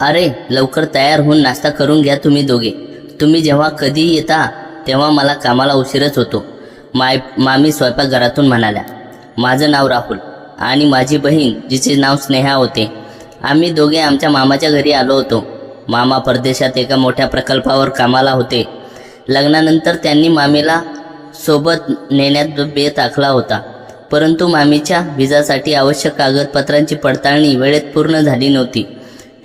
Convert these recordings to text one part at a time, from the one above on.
अरे लवकर तयार होऊन नाश्ता करून घ्या तुम्ही दोघे. तुम्ही जेव्हा कधी येता तेव्हा मला कामाला उशीरच होतो. मामी स्वयंपाकघरातून म्हणाल्या. माझं नाव राहुल आणि माझी बहीण जिचे नाव स्नेहा होते. आम्ही दोघे आमच्या मामाच्या घरी आलो होतो. मामा परदेशात एका मोठ्या प्रकल्पावर कामाला होते. लग्नानंतर त्यांनी मामीला सोबत नेण्यात बेत आखला होता, परंतु मामीच्या व्हिसासाठी आवश्यक कागदपत्रांची पडताळणी वेळेत पूर्ण झाली नव्हती.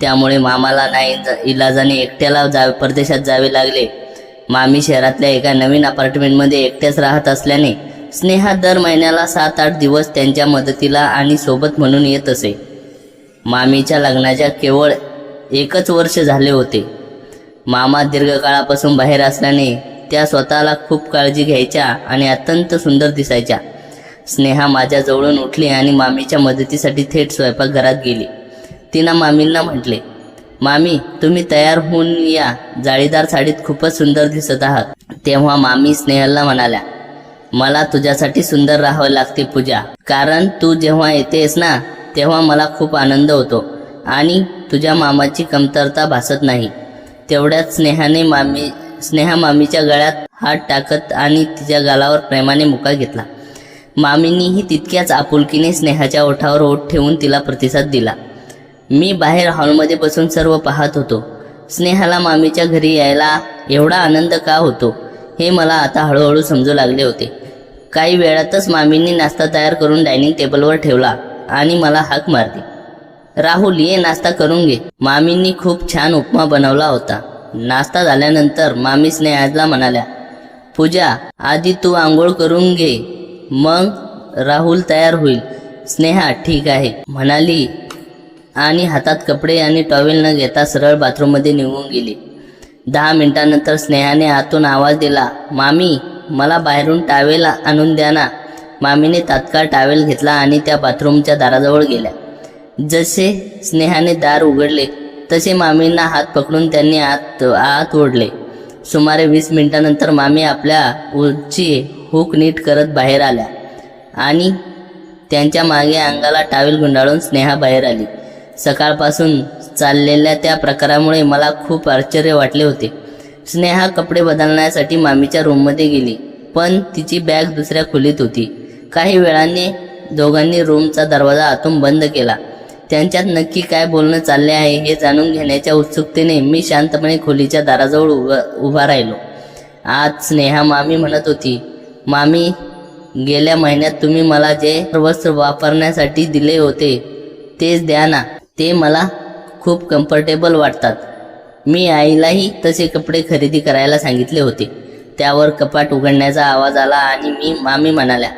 त्यामुळे मामाला इलाजाने एकट्याला परदेशात जावे लागले. मामी शहरातल्या एका नवीन अपार्टमेंटमध्ये एकट्याच राहत असल्याने स्नेहा दर महिन्याला 7-8 दिवस त्यांच्या मदतीला आणि सोबत म्हणून येत असे. मामीच्या लग्नाच्या केवळ 1 वर्ष झाले होते. मामा दीर्घकाळापासून बाहेर असल्याने त्या स्वतःला खूप काळजी घ्यायच्या आणि अत्यंत सुंदर दिसायच्या. स्नेहा माझ्या जवळून उठली आणि मामीच्या मदतीसाठी थेट स्वयंपाकघरात गेली. तिनं मामींना म्हटले, मामी तुम्ही तयार होऊन या, जाळीदार साडीत खूपच सुंदर दिसत आहात. तेव्हा मामी स्नेहलला म्हणाल्या, मला तुझ्यासाठी सुंदर राहावं लागते पूजा, कारण तू जेव्हा येतेस ना तेव्हा मला खूप आनंद होतो आणि तुझ्या मामाची कमतरता भासत नाही. तेवढ्यात स्नेहा मामीच्या गळ्यात हात टाकत आणि तिच्या गालावर प्रेमाने मुका घेतला. मामींनीही तितक्याच आपुलकीने स्नेहाच्या ओठावर ओठ ठेवून तिला प्रतिसाद दिला. मी बाहेर हॉलमध्ये बसून सर्व पाहत होतो. स्नेहाला मामीच्या घरी यायला एवढा आनंद का होतो हे मला आता हळूहळू समजू लागले होते. काही वेळातच मामींनी नाश्ता तयार करून डायनिंग टेबलवर ठेवला आणि मला हाक मारली, राहुल ये नाश्ता करून घे. मामींनी खूप छान उपमा बनवला होता. नाश्ता झाल्यानंतर मामी स्नेहाला म्हणाल्या, पूजा आधी तू आंघोळ करून घे, मग राहुल तयार होईल. स्नेहा ठीक आहे म्हणाली आणि हातात कपडे आणि टॉवेल न घेता सरळ बाथरूममध्ये निघून गेली. 10 मिनिटांनंतर स्नेहाने आतून आवाज दिला, मामी मला बाहेरून टॉवेल आणून द्या ना. मामीने तात्काळ टॉवेल घेतला आणि त्या बाथरूमच्या दाराजवळ गेल्या. जसे स्नेहाने दार उघडले तसे मामींना हात पकडून त्यांनी आत ओढले. सुमारे 20 मिनिटांनंतर मामी आपल्या उंची हुक नीट करत बाहेर आल्या आणि त्यांच्या मागे अंगाला टॉवेल गुंडाळून स्नेहा बाहेर आली. सकाळपासून चाललेल्या त्या प्रकारामुळे मला खूप आश्चर्य वाटले होते. स्नेहा कपडे बदलण्यासाठी मामीच्या रूममध्ये गेली, पण तिची बॅग दुसऱ्या खोलीत होती. काही वेळाने दोघांनी रूमचा दरवाजा आतून बंद केला. त्यांच्यात नक्की काय बोलणं चालले आहे हे जाणून घेण्याच्या उत्सुकतेने मी शांतपणे खोलीच्या दाराजवळ उभा राहिलो. आज स्नेहा मामी म्हणत होती, मामी गेल्या महिन्यात तुम्ही मला जे वस्त्र वापरण्यासाठी दिले होते तेच द्या ना, ते मला खूप कम्फर्टेबल वाटतात. मी आईलाही तसे कपडे खरेदी करायला सांगितले होते. त्यावर कपाट उघडण्याचा आवाज आला आणि मामी म्हणाल्या,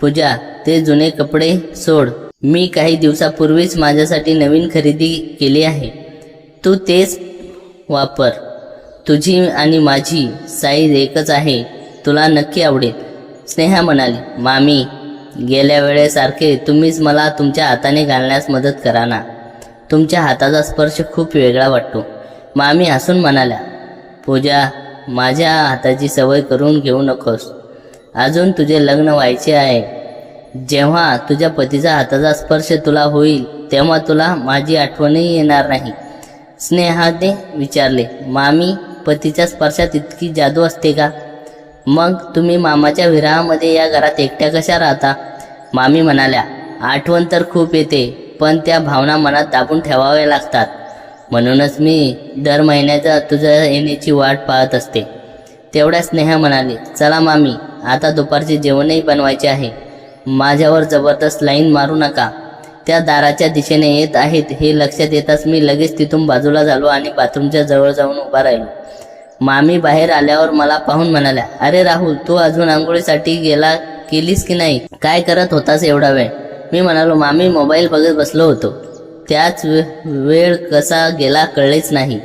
पूजा ते जुने कपडे सोड, मी काही दिवसापूर्वीच माझ्यासाठी नवीन खरेदी केली आहे, तू तेच वापर. तुझी आणि माझी साईज एकच आहे, तुला नक्की आवडेल. स्नेहा म्हणाली, मामी गेल्या वेळेसारखे तुम्हीच मला तुमच्या हाताने घालण्यास मदत करा ना, तुमच्या हाताचा स्पर्श खूप वेगळा वाटतो. मामी हसून म्हणाल्या, पूजा माझ्या हाताची सवय करून घेऊ नकोस, अजून तुझे लग्न व्हायचे आहे. जेव्हा तुझ्या पतीचा हाताचा स्पर्श तुला होईल तेव्हा तुला माझी आठवणही येणार नाही. स्नेहाने विचारले, मामी पतीच्या स्पर्शात इतकी जादू असते का? मग तुम्ही मामाच्या विरहामध्ये या घरात एकट्या कशा राहता? मामी म्हणाल्या, आठवण तर खूप येते, पण त्या भावना मनात दाबून ठेवाव्या लागतात. म्हणूनच मी दर महिन्याचा तुझ्या येण्याची वाट पाहत असते. तेवढ्या स्नेहा म्हणाली, चला मामी आता दुपारचे जेवणही बनवायचे आहे, माझ्यावर जबरदस्त लाईन मारू नका. त्या दाराच्या दिशेने येत आहेत हे लक्षात येताच मी लगेच तिथून बाजूला झालो आणि बाथरूमच्या जवळ जाऊन उभा राहिलो. मामी बाहेर आल्यावर मला पाहून म्हणाल्या, अरे राहुल तू अजून आंघोळीसाठी केलीस की नाही? काय करत होतास एवढा वेळ? मी म्हणालो, मामी मोबाईल बघत बसलो होतो. त्याच वेळ कसा गेला कळलेच नाही.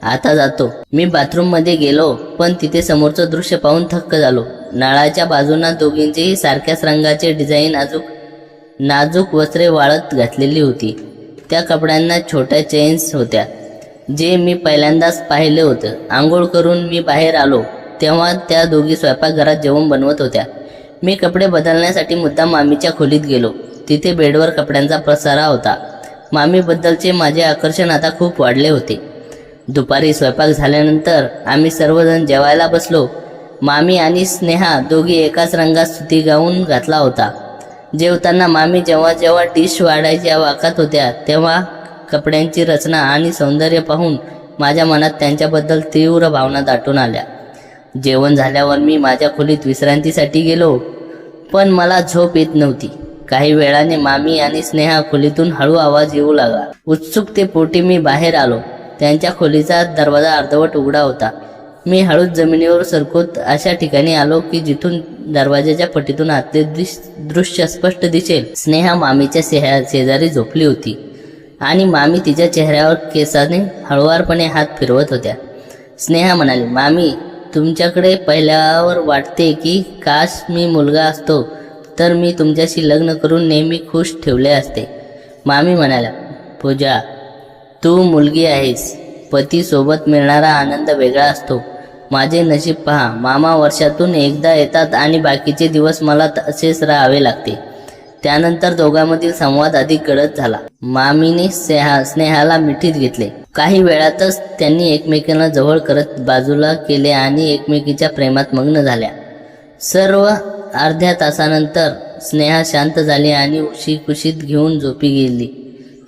आता जातो. मी बाथरूममध्ये गेलो पण तिथे समोरचं दृश्य पाहून थक्क झालो. नळाच्या बाजूंना दोघींचेही सारख्याच रंगाचे डिझाईन नाजूक वस्त्रे वाळत घातलेली होती. त्या कपड्यांना छोट्या चेन्स होत्या जे मी पहिल्यांदाच पाहिले होतं. आंघोळ करून मी बाहेर आलो तेव्हा त्या दोघी स्वयंपाकघरात जेवण बनवत होत्या. मी कपडे बदलण्यासाठी मुद्दाम मामीच्या खोलीत गेलो. तिथे बेडवर कपड्यांचा पसारा होता. मामीबद्दलचे माझे आकर्षण आता खूप वाढले होते. दुपारी स्वयंपाक झाल्यानंतर आम्ही सर्वजण जेवायला बसलो. मामी आणि स्नेहा दोघी एकाच रंगात सुती गाऊन घातला होता. जेवताना मामी जेव्हा जेव्हा डिश वाढायच्या वाकत होत्या तेव्हा कपड्यांची रचना आणि सौंदर्य पाहून माझ्या मनात त्यांच्याबद्दल तीव्र भावना दाटून आल्या. जेवण झाल्यावर मी माझ्या खोलीत विश्रांतीसाठी गेलो, पण मला झोप येत नव्हती. काही वेळाने मामी आणि स्नेहा खोलीतून हळू आवाज येऊ लागला. उत्सुकतेपोटी मी बाहेर आलो. त्यांच्या खोलीचा दरवाजा अर्धवट उघडा होता. मी हळूच जमिनीवर सरकत अशा ठिकाणी आलो की जिथून दरवाजाच्या पटीतून आतले दृश्य स्पष्ट दिसेल. स्नेहा मामीच्या शेजारी झोपली होती आणि मामी तिच्या चेहऱ्यावर केसाने हळुवारपणे हात फिरवत होत्या. स्नेहा म्हणाली, मामी, तुमच्याकडे पाहिल्यावर वाटते की काश मी मुलगा असतो तर मी तुमच्याशी लग्न करून नेहमी खुश ठेवले असते. मामी म्हणाल्या, पूजा, तू मुलगी आहेस. पतीसोबत मिळणारा आनंद वेगळा असतो. माझे नशीब पहा, मामा वर्षातून एकदा येतात आणि बाकीचे दिवस मला तसेच राहावे लागते. त्यानंतर दोघांमधील संवाद अधिक गडद झाला. मामीने स्नेहाला मिठीत घेतले. काही वेळातच त्यांनी एकमेकांना जवळ करत बाजूला केले आणि एकमेकीच्या प्रेमात मग्न झाल्या. सर्व अर्ध्या तासानंतर स्नेहा शांत झाली आणि उशी कुशीत घेऊन झोपी गेली.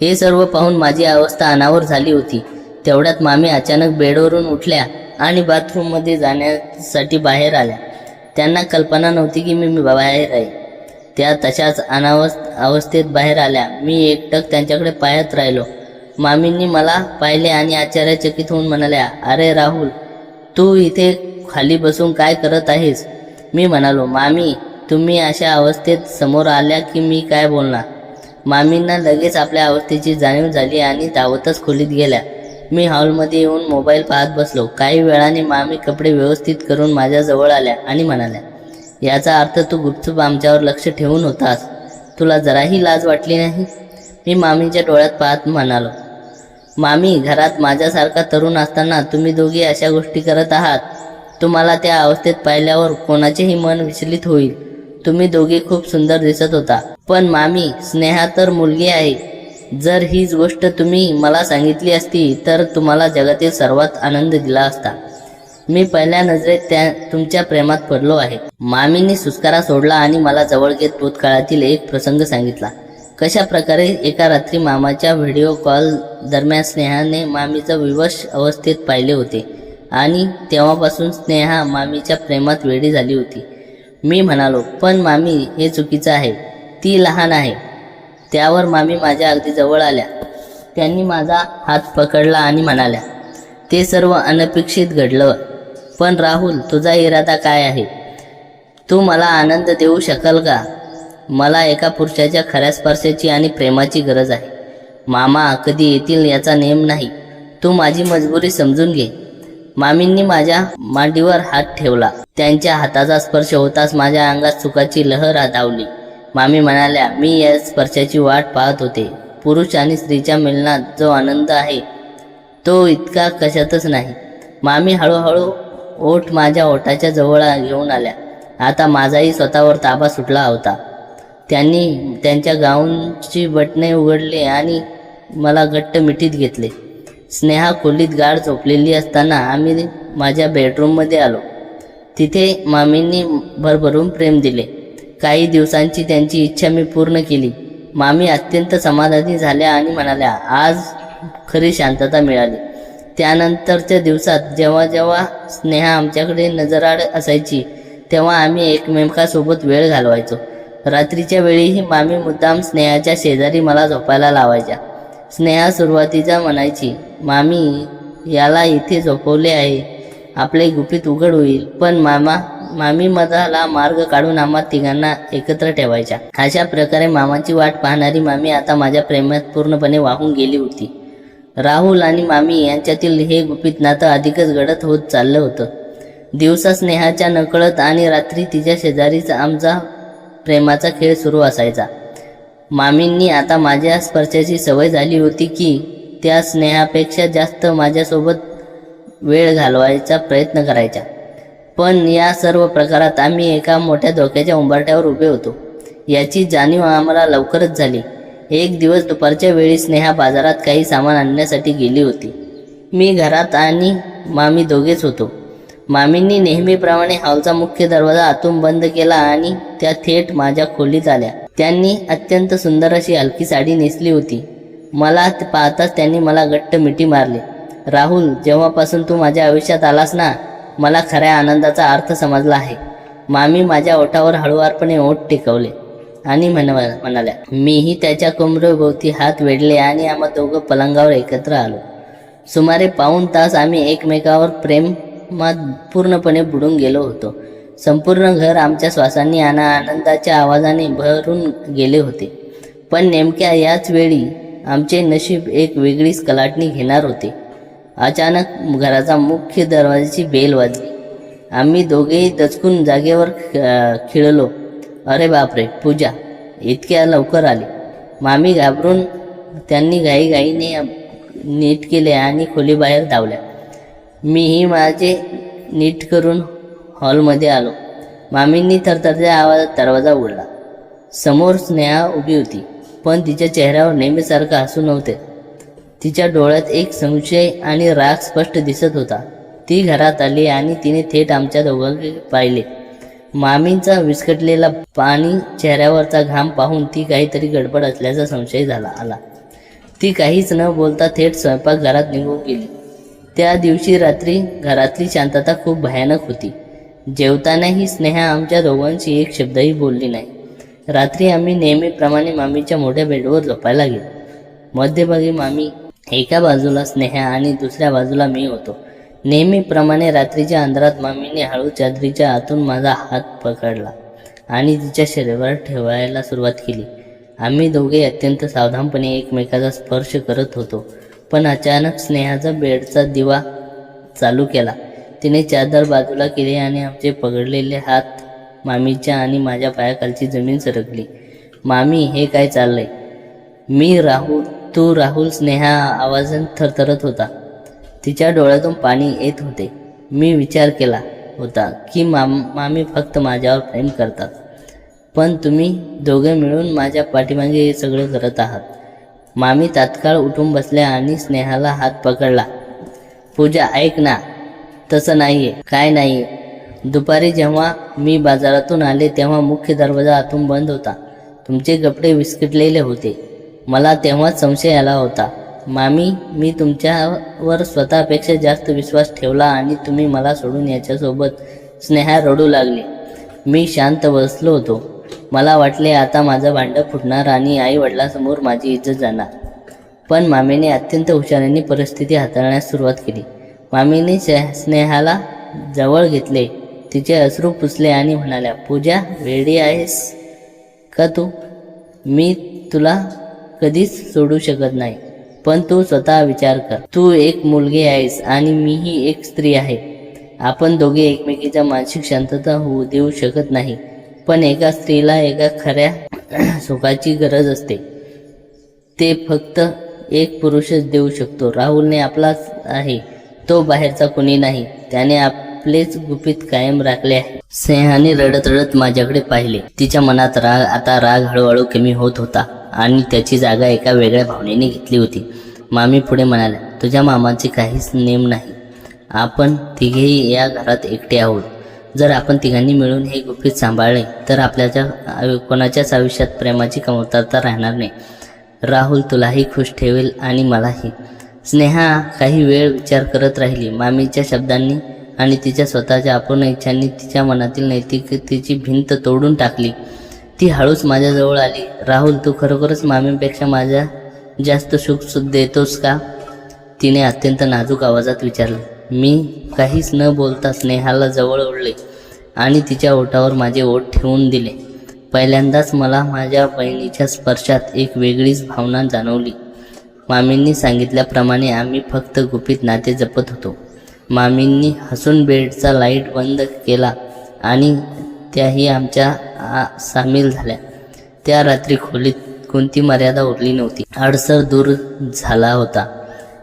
हे सर्व पाहून माझी अवस्था अनावर झाली होती. तेवढ्यात मामी अचानक बेडवरून उठल्या आणि बाथरूममध्ये जाण्यासाठी बाहेर आल्या. त्यांना कल्पना नव्हती की मी बाहेर आहे. त्या तशाच अवस्थेत बाहेर आल्या. मी एकटक त्यांच्याकडे पाहत राहिलो. मामींनी मला पाहिले आणि आश्चर्यचकित होऊन म्हणाल्या, अरे राहुल, तू इथे खाली बसून काय करत आहेस? मी म्हणालो, मामी, तुम्ही अशा अवस्थेत समोर आल्या की मी काय बोलणार. मामींना लगेच आपल्या अवस्थेची जाणीव झाली आणि धावतच खोलीत गेल्या. मी हॉलमध्ये येऊन मोबाईल पाहत बसलो. काही वेळाने मामी कपडे व्यवस्थित करून माझ्याजवळ आल्या आणि म्हणाल्या, याचा अर्थ तू गुपचूप आमच्यावर लक्ष ठेवून होतास. तुला जराही लाज वाटली नाही? मी मामींच्या डोळ्यात पाहत म्हणालो, मामी, घरात माझ्यासारखा तरुण असताना तुम्ही दोघी अशा गोष्टी करत आहात. तुम्हाला त्या अवस्थेत पाहिल्यावर कोणाचेही मन विचलित होईल. तुम्ही दोघी खूप सुंदर दिसत होता. पण मामी, स्नेहा तर मुलगी आहे. जर हीच गोष्ट तुम्ही मला सांगितली असती तर तुम्हाला जगातील सर्वात आनंद दिला असता. मी पहिल्या नजरेत तुमच्या प्रेमात पडलो आहे. मामींनी सुस्कारा सोडला आणि मला जवळ घेत भूतकाळातील एक प्रसंग सांगितला. कशा प्रकारे एका रात्री मामाच्या व्हिडिओ कॉल दरम्यान स्नेहाने मामीचं विवश अवस्थेत पाहिले होते आणि तेव्हापासून स्नेहा मामीच्या प्रेमात वेडी झाली होती. मी म्हणालो, पण मामी, हे चुकीचं आहे. ती लहान आहे. त्यावर मामी माझ्या अगदी जवळ आल्या. त्यांनी माझा हात पकडला आणि म्हणाल्या, ते सर्व अनपेक्षित घडलं. पण राहुल, तुझा इरादा काय आहे? तू मला आनंद देऊ शकाल का? मला एका पुरुषाच्या खऱ्या स्पर्शाची आणि प्रेमाची गरज आहे. मामा कधी येतील याचा नेम नाही. तू माझी मजबुरी समजून घे. मामींनी माझ्या मांडीवर हात ठेवला. त्यांच्या हाताचा स्पर्श होताच माझ्या अंगात सुखाची लहर धावली. मामी म्हणाल्या, मी या स्पर्शाची वाट पाहत होते. पुरुष आणि स्त्रीच्या मिलनात जो आनंद आहे तो इतका कशातच नाही. मामी हळूहळू ओठ माझ्या ओठाच्या जवळ घेऊन आल्या. आता माझाही स्वतःवर ताबा सुटला होता. त्यांनी त्यांच्या गाऊनची बटणे उघडली आणि मला घट्ट मिठीत घेतले. स्नेहा खोलीत गाढ झोपलेली असताना आम्ही माझ्या बेडरूममध्ये आलो. तिथे मामींनी भरभरून प्रेम दिले. काही दिवसांची त्यांची इच्छा मी पूर्ण केली. मामी अत्यंत समाधानी झाल्या आणि म्हणाल्या, आज खरी शांतता मिळाली. त्यानंतरच्या दिवसात जेव्हा जेव्हा स्नेहा आमच्याकडे नजराड असायची तेव्हा आम्ही एकमेकांसोबत वेळ घालवायचो. रात्रीच्या वेळीही मामी मुद्दाम स्नेहाच्या शेजारी मला झोपायला लावायच्या. स्नेहा सुरुवातीचा म्हणायची, मामी, याला इथे झोपवले आहे, आपले गुपित उघड होईल. पण मामी मधाला मार्ग काढून आम्हा तिघांना एकत्र ठेवायच्या. अशा प्रकारे मामाची वाट पाहणारी मामी आता माझ्या प्रेमात पूर्णपणे वाहून गेली होती. राहुल आणि मामी यांच्यातील हे गुपित नातं अधिकच गडद होत चाललं होतं. दिवसा स्नेहाच्या नकळत आणि रात्री तिच्या शेजारीच आमचा प्रेमाचा खेळ सुरू असायचा. मामींनी आता माझ्या स्पर्शाची सवय झाली होती की त्या स्नेहापेक्षा जास्त माझ्यासोबत वेळ घालवायचा प्रयत्न करायच्या. पण या सर्व प्रकारात आम्ही एका मोठ्या धोक्याच्या उंबरठ्यावर उभे होतो. याची जाणीव आम्हाला लवकरच झाली. एक दिवस दुपारच्या वेळी स्नेहा बाजारात काही सामान आणण्यासाठी गेली होती. मी घरात आणि मामी दोघेच होतो. मामींनी नेहमीप्रमाणे हॉलचा मुख्य दरवाजा आतून बंद केला आणि त्या थेट माझ्या खोलीत आल्या. त्यांनी अत्यंत सुंदर अशी हलकी साडी नेसली होती. मला पाहताच त्यांनी मला घट्ट मिठी मारली. राहुल, जेव्हापासून तू माझ्या आयुष्यात आलास ना, मला खऱ्या आनंदाचा अर्थ समजला आहे. मामी माझ्या ओठावर हळुवारपणे ओठ टेकवले आणि म्हणाल्या. मीही त्याच्या कमरेभोवती हात वेढले आणि आम्हा दोघं पलंगावर एकत्र आलो. सुमारे पाऊण तास आम्ही एकमेकावर प्रेमात पूर्णपणे बुडून गेलो होतो. संपूर्ण घर आमच्या श्वासांनी आणि आनंदाच्या आवाजाने भरून गेले होते. पण नेमक्या याच वेळी आमचे नशीब एक वेगळीच कलाटणी घेणार होते. अचानक घराचा मुख्य दरवाजाची बेल वाजली. आम्ही दोघेही दचकून जागेवर खिळलो. अरे बापरे, पूजा इतक्या लवकर आली. मामी घाबरून त्यांनी घाईघाईने नीट केले आणि खोलीबाहेर धावल्या. मीही माझे नीट करून हॉलमध्ये आलो. मामींनी थरथरत्या आवाजात दरवाजा उघडला. समोर स्नेहा उभी होती, पण तिच्या चेहऱ्यावर नेहमीसारखं हसू नव्हते. तिच्या डोळ्यात एक संशय आणि राग स्पष्ट दिसत होता. ती घरात आली आणि तिने थेट आमच्या दोघांकडे पाहिले. मामींचा विस्कटलेला पाणी चेहऱ्यावरचा घाम पाहून ती काहीतरी गडबड असल्याचा संशय आला. ती काहीच न बोलता थेट स्वयंपाकघरात निघून गेली. त्या दिवशी रात्री घरातली शांतता खूप भयानक होती. जेवतानाही स्नेहा आमच्या दोघांशी एक शब्दही बोलली नाही. रात्री आम्ही नेहमीप्रमाणे मामीच्या मोठ्या बेडवर झोपायला गेलो. मध्यभागी मामी, एका बाजूला स्नेहा आणि दुसऱ्या बाजूला मी होतो. नेहमीप्रमाणे रात्रीच्या अंधारात मामीने हळू चादरीच्या आतून माझा हात पकडला आणि तिच्या शरीरावर ठेवायला सुरुवात केली. आम्ही दोघे अत्यंत सावधानपणे एकमेकाचा स्पर्श करत होतो. पण अचानक स्नेहाचा बेडचा दिवा चालू केला. तिने चादर बाजूला केली आणि आमचे पकडलेले हात मामीच्या आणि माझ्या पायाखालची जमीन सरकली. मामी, हे काय चाललंय? मी राहुल, तू राहुल, स्नेहा आवाजाने थरथरत होता. तिच्या डोळ्यातून पाणी येत होते. मी विचार केला होता की मामी फक्त माझ्यावर प्रेम करतात, पण तुम्ही दोघे मिळून माझ्या पाठीमागे हे सगळं करत आहात. मामी तात्काळ उठून बसल्या आणि स्नेहाला हात पकडला. पूजा, ऐक ना, तसं नाहीये. काय नाहीये? दुपारी जेव्हा मी बाजारातून आले तेव्हा मुख्य दरवाजा आतून बंद होता. तुमचे कपडे विस्कटलेले होते. मला तेव्हाच संशय आला होता. मामी, मी तुमच्यावर स्वतःपेक्षा जास्त विश्वास ठेवला आणि तुम्ही मला सोडून याच्यासोबत. स्नेहा रडू लागली. मी शांत बसलो होतो. मला वाटले आता माझं भांडं फुटणार आणि आई वडिलांसमोर माझी इज्जत जाणार. पण मामीने अत्यंत हुशारीने परिस्थिती हाताळण्यास सुरुवात केली. मामीने स्नेहाला जवळ घेतले, तिचे अश्रू पुसले आणि म्हणाल्या, पूजा, वेडी आहेस का तू? मी तुला कधीच सोडू शकत नाही. पण तू स्वतः विचार कर. तू एक मुलगी आहेस आणि मीही एक स्त्री आहे. आपण दोघे एकमेकीच्या मानसिक शांतता होऊ देऊ शकत नाही. पण एका स्त्रीला एका खऱ्या सुखाची गरज असते. ते फक्त एक पुरुषच देऊ शकतो. राहुलने आपलाच आहे, तो बाहेरचा कोणी नाही. त्याने आपलेच गुपित कायम राखले आहे. स्नेहाने रडत रडत माझ्याकडे पाहिले. तिच्या मनात राग हळूहळू कमी होत होता आणि त्याची जागा एका वेगळ्या भावनेने घेतली होती. मामी पुढे म्हणाल्या, तुझ्या मामाचे काहीच नेम नाही. आपण तिघेही या घरात एकटे आहोत. जर आपण तिघांनी मिळून हे गुपित सांभाळले तर आपल्याच्या कोणाच्याच आयुष्यात प्रेमाची कमतरता राहणार नाही. राहुल तुलाही खुश ठेवेल आणि मलाही. स्नेहा काही वेळ विचार करत राहिली. मामीच्या शब्दांनी आणि तिच्या स्वतःच्या अपूर्ण इच्छांनी तिच्या मनातील नैतिकतेची भिंत तोडून टाकली. ती हळूच माझ्याजवळ आली. राहुल, तू खरोखरच मामीपेक्षा माझ्या जास्त सुख देतोस का? तिने अत्यंत नाजूक आवाजात विचारले. मी काहीच न बोलता स्नेहाला जवळ ओढले आणि तिच्या ओठावर माझे ओठ ठेवून दिले. पहिल्यांदाच मला माझ्या बहिणीच्या स्पर्शात एक वेगळीच भावना जाणवली. मामींनी सांगितल्याप्रमाणे आम्ही फक्त गुपित नाते जपत होतो. मामींनी हसून बेडचा लाईट बंद केला आणि त्याही आमच्या सामील झाल्या. त्या रात्री खोलीत कोणती मर्यादा उरली नव्हती. अडसर दूर झाला होता.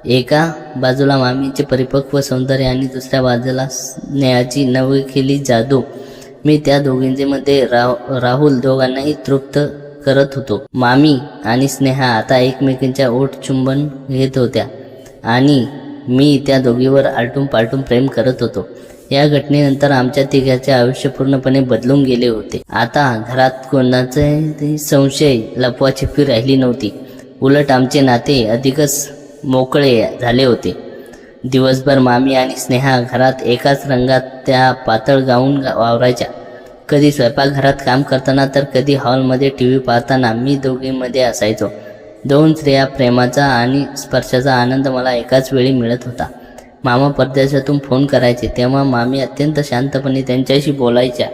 एका बाजूला मामीचे परिपक्व सौंदर्य आणि दुसऱ्या बाजूला स्नेहाची नवखेली जादू. मी त्या दोघींचे मध्ये राहुल दोघांनाही तृप्त करत होतो. मामी आणि स्नेहा आता एकमेकींच्या ओठ चुंबन घेत होत्या आणि मी त्या दोघीवर आलटून पालटून प्रेम करत होतो. या घटनेनंतर आमच्या तिघांचे आयुष्य पूर्णपणे बदलून गेले होते. आता घरात कोणाचे संशय लपवाछिपी राहिली नव्हती. उलट आमचे नाते अधिकच मोकळे झाले होते. दिवसभर मामी आणि स्नेहा घरात एकाच रंगात त्या पातळ गाऊन वावरायच्या. कधी स्वयंपाकघरात काम करताना तर कधी हॉलमध्ये TV पाहताना मी दोघींमध्ये असायचो. दोन स्त्रिया प्रेमाचा आणि स्पर्शाचा आनंद मला एकाच वेळी मिळत होता. मामा परदेशातून फोन करायचे तेव्हा मामी अत्यंत शांतपणे त्यांच्याशी बोलायच्या,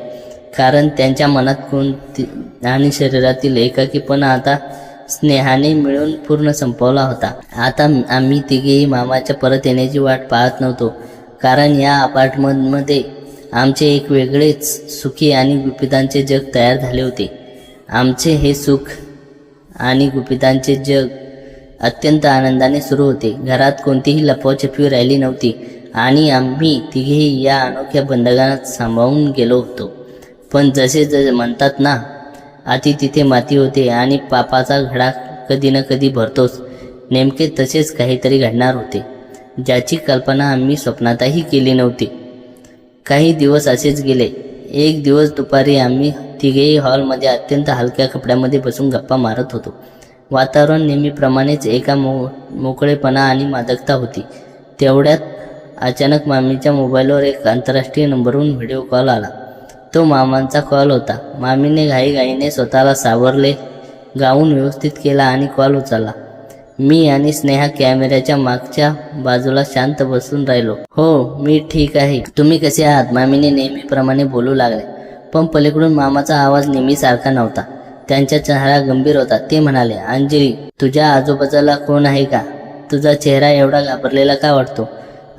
कारण त्यांच्या मनात कोणती आणि शरीरातील एकाकीपणा आता स्नेहाने मिळून पूर्ण संपवला होता. आता आम्ही तिघेही मामाच्या परत येण्याची वाट पाहत नव्हतो, कारण या अपार्टमेंटमध्ये आमचे एक वेगळेच सुखी आणि गुपितांचे जग तयार झाले होते. आमचे हे सुख आणि गुपितांचे जग अत्यंत आनंदाने सुरू होते. घरात कोणतीही लपवाछपवी राहिली नव्हती आणि आम्ही तिघेही या अनोख्या बंधनात सांभाळून गेलो होतो. पण जसे म्हणतात ना, अति तिथे माती होते आणि पापाचा घडा कधी ना कधी भरतोच, नेमके तसेच काहीतरी घडणार होते, ज्याची कल्पना आम्ही स्वप्नातही केली नव्हती. काही दिवस असेच गेले. एक दिवस दुपारी आम्ही तिघेही हॉलमध्ये अत्यंत हलक्या कपड्यामध्ये बसून गप्पा मारत होतो. वातावरण नेहमीप्रमाणेच एका मोकळेपणा आणि मादकता होती. तेवढ्यात अचानक मामीच्या मोबाईलवर एक आंतरराष्ट्रीय नंबरवरून व्हिडिओ कॉल आला. तो मामांचा कॉल होता. मामीने घाईघाईने स्वतःला सावरले, गाऊन व्यवस्थित केला आणि कॉल उचलला. मी आणि स्नेहा कॅमेऱ्याच्या मागच्या बाजूला शांत बसून राहिलो. हो, मी ठीक आहे. तुम्ही कसे आहात? मामीने नेहमीप्रमाणे बोलू लागले. पण पलीकडून मामाचा आवाज नेहमीसारखा नव्हता. त्यांचा चेहरा गंभीर होता. ते म्हणाले, अंजली, तुझ्या आजूबाजूला कोण आहे का? तुझा चेहरा एवढा घाबरलेला का वाटतो?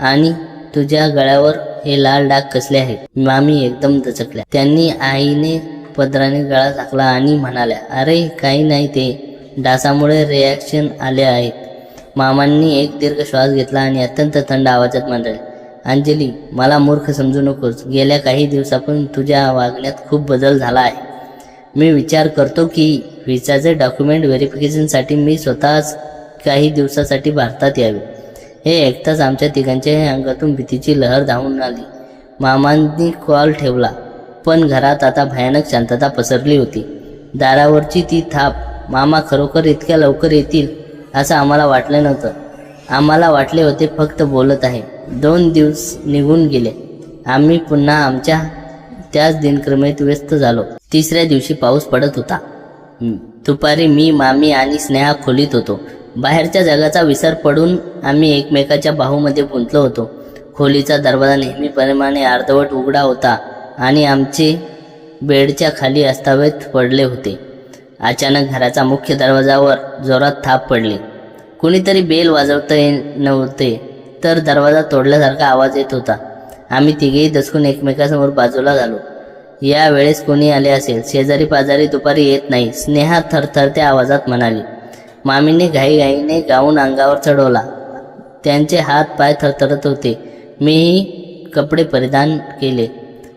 आणि तुझ्या गळ्यावर हे लाल डाग कसले आहेत? मामी एकदम दचकल्या. त्यांनी आईने पदराने गळा झाकला आणि म्हणाल्या, अरे काही नाही, ते डासामुळे रिॲक्शन आले आहेत. मामांनी एक दीर्घ श्वास घेतला आणि अत्यंत थंड आवाजात म्हणाले, अंजली, मला मूर्ख समजू नकोस. गेल्या काही दिवसापासून तुझ्या वागण्यात खूप बदल झाला आहे. मी विचार करतो की व्हिसाचे डॉक्युमेंट व्हेरिफिकेशनसाठी मी स्वतःच काही दिवसासाठी भारतात यावे. हे ऐकताच आमच्या तिघांच्या अंगातून भीतीची लहर धावून आली. मामांनी कॉल ठेवला, पण घरात आता भयानक शांतता पसरली होती. दारावरची ती थाप, मामा खरोखर इतक्या लवकर येतील असं आम्हाला वाटलं नव्हतं. आम्हाला वाटले होते फक्त बोलत आहे. 2 दिवस निघून गेले. आम्ही पुन्हा आमच्या त्याच दिनक्रमेत व्यस्त झालो. तिसऱ्या दिवशी पाऊस पडत होता. दुपारी मी, मामी आणि स्नेहा खोलीत होतो. बाहेरच्या जगाचा विसर पडून आम्ही एकमेकाच्या बाहूमध्ये गुंतलो होतो. खोलीचा दरवाजा नेहमीप्रमाणे अर्धवट उघडा होता आणि आमचे बेडच्या खाली अस्ताव्यस्त पडले होते. अचानक घराचा मुख्य दरवाजावर जोरात थाप पडली. कुणीतरी बेल वाजवते नव्हते, तर दरवाजा तोडल्यासारखा आवाज येत होता. आम्ही तिघेही दचकून एकमेकांसमोर बाजूला झालो. या वेळेस कोणी आले असेल. शेजारी पाजारी दुपारी येत नाही, स्नेहा थरथरत्या आवाजात म्हणाली. मामीने घाईघाईने गाऊन अंगावर चढवला. त्यांचे हात पाय थरथरत होते. मीही कपडे परिधान केले.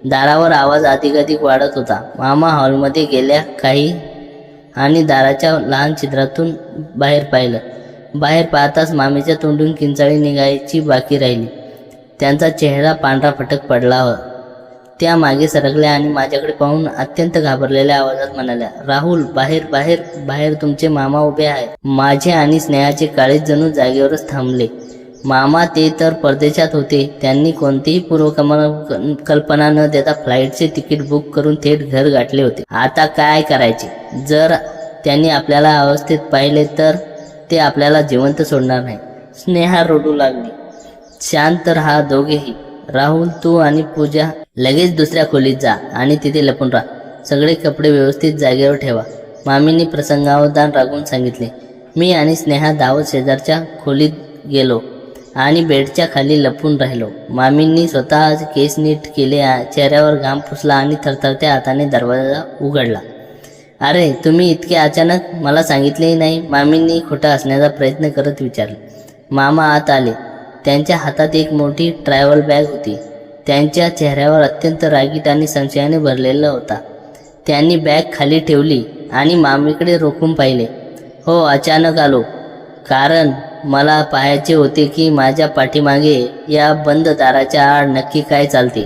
दारावर आवाज अधिकाधिक वाढत होता. मामा हॉलमध्ये गेल्या काही आणि दाराच्या लहान छिद्रातून बाहेर पाहिलं. बाहेर पाहताच मामीच्या तोंडून किंचाळी निघायची बाकी राहिली. त्यांचा चेहरा पांढरा फटक पडला. त्या मागे सरकल्या आणि माझ्याकडे पाहून अत्यंत घाबरलेल्या आवाजात म्हणाल्या, राहुल, बाहेर बाहेर बाहेर तुमचे मामा उभे आहेत. माझे आणि स्नेहाचे काळीज जणू जागेवरच थांबले. मामा ते तर परदेशात होते. त्यांनी कोणतीही पूर्वकल्पना न देता फ्लाईटचे तिकीट बुक करून थेट घर गाठले होते. आता काय करायचे? जर त्यांनी आपल्याला अवस्थेत पाहिले तर ते आपल्याला जिवंत सोडणार नाही. स्नेहा रडू लागली. शांत राहा दोघेही. राहुल, तू आणि पूजा लगेच दुसऱ्या खोलीत जा आणि तिथे लपून राहा. सगळे कपडे व्यवस्थित जागेवर ठेवा. मामींनी प्रसंगावधान राखून सांगितले. मी आणि स्नेहा धावत शेजारच्या खोलीत गेलो आणि बेडच्या खाली लपून राहिलो. मामींनी स्वतःचे केस नीट केले, चेहऱ्यावर घाम पुसला आणि थरथरत्या हाताने दरवाजा उघडला. अरे, तुम्ही इतके अचानक? मला सांगितलेही नाही, मामींनी खोटा हसण्याचा प्रयत्न करत विचारले. मामा आत आले. त्यांच्या हातात एक मोठी ट्रॅव्हल बॅग होती. त्यांच्या चेहऱ्यावर अत्यंत रागीट आणि संशयाने भरलेला होता. त्यांनी बॅग खाली ठेवली आणि मामीकडे रोखून पाहिले. हो, अचानक आलो, कारण मला पाहायचे होते की माझ्या पाठीमागे या बंद दाराच्या आड नक्की काय चालते.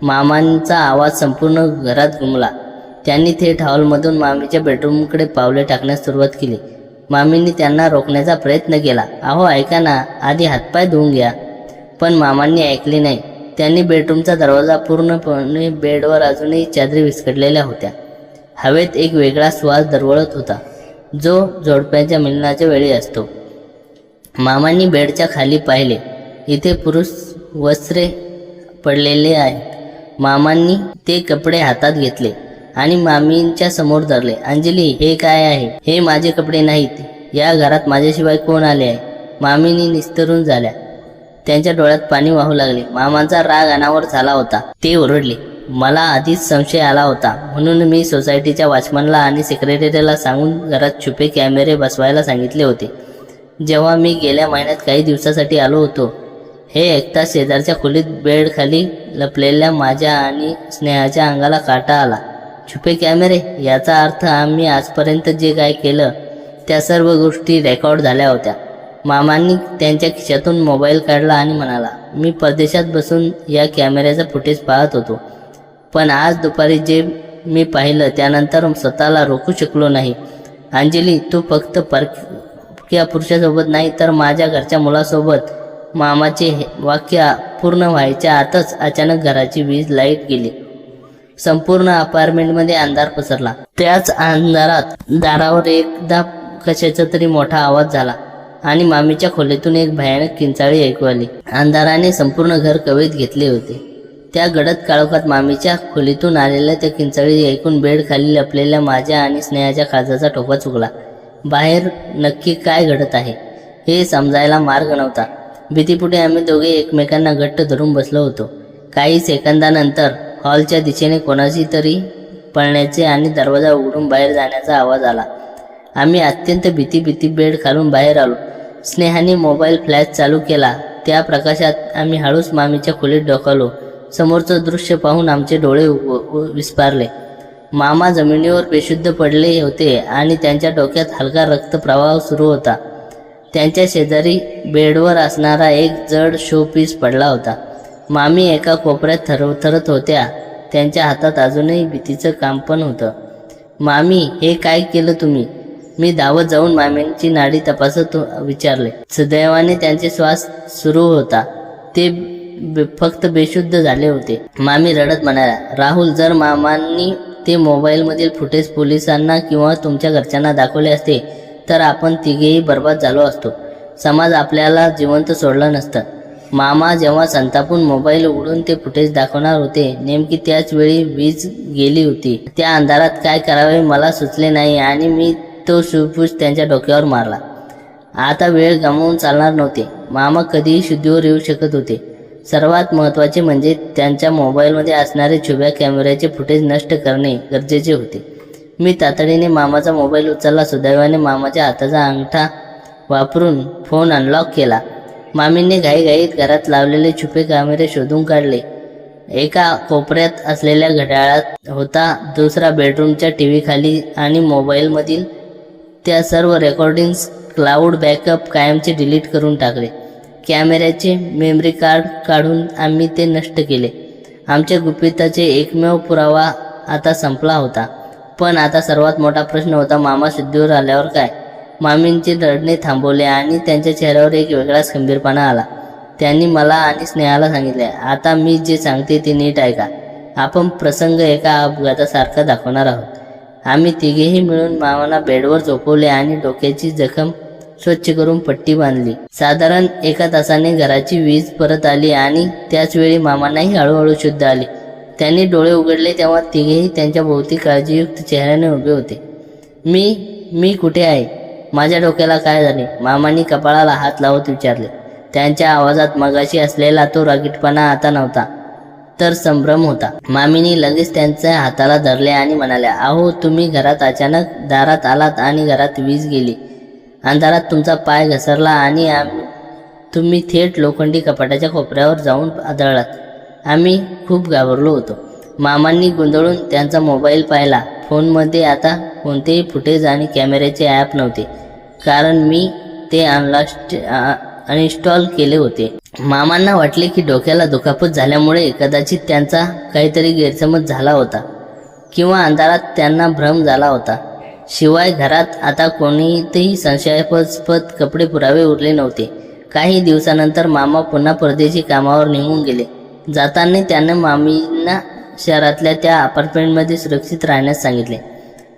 मामांचा आवाज संपूर्ण घरात घुमला. त्यांनी थेट हॉलमधून मामीच्या बेडरूमकडे पावले टाकण्यास सुरुवात केली. मामींनी त्यांना रोखण्याचा प्रयत्न केला. अहो ऐका ना, आधी हातपाय धुवून घ्या. पण मामांनी ऐकले नाही. त्यांनी बेडरूमचा दरवाजा पूर्णपणे बेडवर अजूनही चादरी विस्कटलेल्या होत्या. हवेत एक वेगळा श्वास दरवळत होता, जो जोडप्याच्या मिलनाच्या वेळी असतो. मामांनी बेडच्या खाली पाहिले. इथे पुरुष वस्त्रे पडलेले आहेत. मामांनी ते कपडे हातात घेतले आणि मामींच्या समोर धरले. अंजली, हे काय आहे? हे माझे कपडे नाहीत. या घरात माझ्याशिवाय कोण आले आहे? मामींनी निस्तरून झाल्या. त्यांच्या डोळ्यात पाणी वाहू लागले. मामांचा राग अनावर झाला होता. ते ओरडले, मला आधीच संशय आला होता, म्हणून मी सोसायटीच्या वॉचमनला आणि सेक्रेटरीला सांगून घरात छुपे कॅमेरे बसवायला सांगितले होते. जेव्हा मी गेल्या महिन्यात काही दिवसासाठी आलो होतो, हे ऐकताच शेजारच्या खोलीत बेडखाली लपलेल्या माझ्या आणि स्नेहाच्या अंगाला काटा आला. छुपे कॅमेरे? याचा अर्थ आम्ही आजपर्यंत जे काय केलं त्या सर्व गोष्टी रेकॉर्ड झाल्या होत्या. मामांनी त्यांच्या खिशातून मोबाईल काढला आणि म्हणाला, मी परदेशात बसून या कॅमेऱ्याचा फुटेज पाहत होतो, पण आज दुपारी जे मी पाहिलं त्यानंतर स्वतःला रोखू शकलो नाही. अंजली, तू फक्त परक्या पुरुषासोबत नाही तर माझ्या घरच्या मुलासोबत. मामाचे वाक्य पूर्ण व्हायच्या आतच अचानक घराची वीज लाईट गेली. संपूर्ण अपार्टमेंटमध्ये अंधार पसरला. त्याच अंधारात दारावर एकदा कशाचा तरी मोठा आवाज झाला आणि मामीच्या खोलीतून एक भयानक किंचाळी ऐकू आली. अंधाराने संपूर्ण घर कवेत घेतले होते. त्या गडद काळोखात मामीच्या खोलीतून आलेल्या त्या किंचाळी ऐकून बेड खाली लपलेल्या माझ्या आणि स्नेहाच्या काळजाचा ठोका चुकला. बाहेर नक्की काय घडत आहे हे समजायला मार्ग नव्हता. भीतीपुढे आम्ही दोघे एकमेकांना घट्ट धरून बसलो होतो. काही सेकंदानंतर हॉलच्या दिशेने कोणाची तरी पळण्याचे आणि दरवाजा उघडून बाहेर जाण्याचा आवाज आला. आम्ही अत्यंत भीती बेड खालून बाहेर आलो. स्नेहाने मोबाईल फ्लॅश चालू केला. त्या प्रकाशात आम्ही हळूच मामीच्या खोलीत डोकावलो. समोरचं दृश्य पाहून आमचे डोळे विस्फारले. मामा जमिनीवर बेशुद्ध पडले होते आणि त्यांच्या डोक्यात हलका रक्तप्रवाह सुरू होता. त्यांच्या शेजारी बेडवर असणारा एक जड शोपीस पडला होता. मामी एका कोपऱ्यात थरथरत होत्या. त्यांच्या हातात अजूनही भीतीचं कांपण होतं. मामी, हे काय केलं तुम्ही? मी धावत जाऊन मामींची नाडी तपासत विचारले. सुदैवाने त्यांचे श्वास सुरू होता. ते फक्त बेशुद्ध झाले होते. मामी रडत म्हणाल्या, राहुल, जर मामांनी ते मोबाईलमधील फुटेज पोलिसांना किंवा तुमच्या घरच्यांना दाखवले असते तर आपण तिघेही बर्बाद झालो असतो. समाज आपल्याला जिवंत सोडलं नसतं. मामा जेव्हा संतापून मोबाईल उघडून ते फुटेज दाखवणार होते, नेमकी त्याच वेळी वीज गेली होती. त्या अंधारात काय करावे मला सुचले नाही आणि मी तो शूपूस त्यांच्या डोक्यावर मारला. आता वेळ गमावून चालणार नव्हते. मामा कधीही शुद्धीवर येऊ शकत होते. सर्वात महत्त्वाचे म्हणजे त्यांच्या मोबाईलमध्ये असणारे छुप्या कॅमेऱ्याचे फुटेज नष्ट करणे गरजेचे होते. मी तातडीने मामाचा मोबाईल उचलला. सुदैवाने मामाच्या हाताचा अंगठा वापरून फोन अनलॉक केला. मामींनी घाईघाईत घरात लावलेले छुपे कॅमेरे शोधून काढले. एका कोपऱ्यात असलेल्या घड्याळात होता, दुसरा बेडरूमच्या टीव्ही खाली आणि मोबाईलमधील त्या सर्व रेकॉर्डिंग्स क्लाउड बॅकअप कायमचे डिलीट करून टाकले. कॅमेऱ्याचे मेमरी कार्ड काढून आम्ही ते नष्ट केले. आमच्या गुपिताचे एकमेव पुरावा आता संपला होता. पण आता सर्वात मोठा प्रश्न होता, मामा शुद्धीवर आल्यावर काय? मामींचे रडणे थांबवले आणि त्यांच्या चेहऱ्यावर एक वेगळाच खंबीरपणा आला. त्यांनी मला आणि स्नेहाला सांगितले, आता मी जे सांगते ते नीट ऐका. आपण प्रसंग एका अपघातासारखा दाखवणार आहोत. आम्ही तिघेही मिळून मामांना बेडवर झोपवले आणि डोक्याची जखम स्वच्छ करून पट्टी बांधली. साधारण 1 तासाने घराची वीज परत आली आणि त्याच वेळी मामांनाही हळूहळू शुद्ध आली. त्यांनी डोळे उघडले तेव्हा तिघेही त्यांच्या भोवती काळजीयुक्त चेहऱ्याने उभे होते. मी कुठे आहे? माझ्या डोक्याला काय झाले? मामांनी कपाळाला हात लावत विचारले. त्यांच्या आवाजात मगाशी असलेला तो रागीटपणा आता नव्हता, तर संभ्रम होता. मामींनी लगेच त्यांच्या हाताला धरले आणि म्हणाल्या, अहो, तुम्ही घरात अचानक दारात आलात आणि घरात वीज गेली. अंधारात तुमचा पाय घसरला आणि तुम्ही थेट लोखंडी कपाटाच्या कोपऱ्यावर जाऊन आदळलात. आम्ही खूप घाबरलो होतो. मामांनी गोंधळून त्यांचा मोबाईल पाहिला. फोनमध्ये आता कोणतेही फुटेज आणि कॅमेऱ्याचे ॲप नव्हते, कारण मी ते अनइन्स्टॉल केले होते. मामांना वाटले की डोक्याला दुखापत झाल्यामुळे कदाचित त्यांचा काहीतरी गैरसमज झाला होता किंवा अंधारात त्यांना भ्रम झाला होता. शिवाय घरात आता कोणतेही संशयास्पद कपडे पुरावे उरले नव्हते. काही दिवसानंतर मामा पुन्हा परदेशी कामावर निघून गेले. जाताना त्याने मामींना शहरातल्या त्या अपार्टमेंटमध्ये सुरक्षित राहण्यास सांगितले.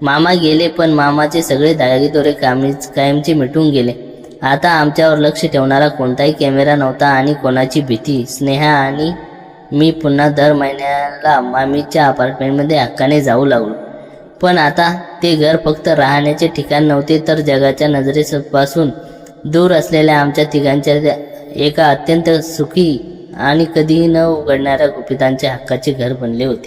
मामा गेले, पण मामाचे सगळे दागिदोरे कायमचे मिटून गेले. आता आमच्यावर लक्ष ठेवणारा कोणताही कॅमेरा नव्हता आणि कोणाची भीती. स्नेहा आणि मी पुन्हा दर महिन्याला मामीच्या अपार्टमेंटमध्ये हक्काने जाऊ लागलो. पण आता ते घर फक्त राहण्याचे ठिकाण नव्हते, तर जगाच्या नजरेपासून दूर असलेल्या आमच्या तिघांच्या एका अत्यंत सुखी आणि कधीही न उघडणाऱ्या गुपितांच्या हक्काचे घर बनले होते.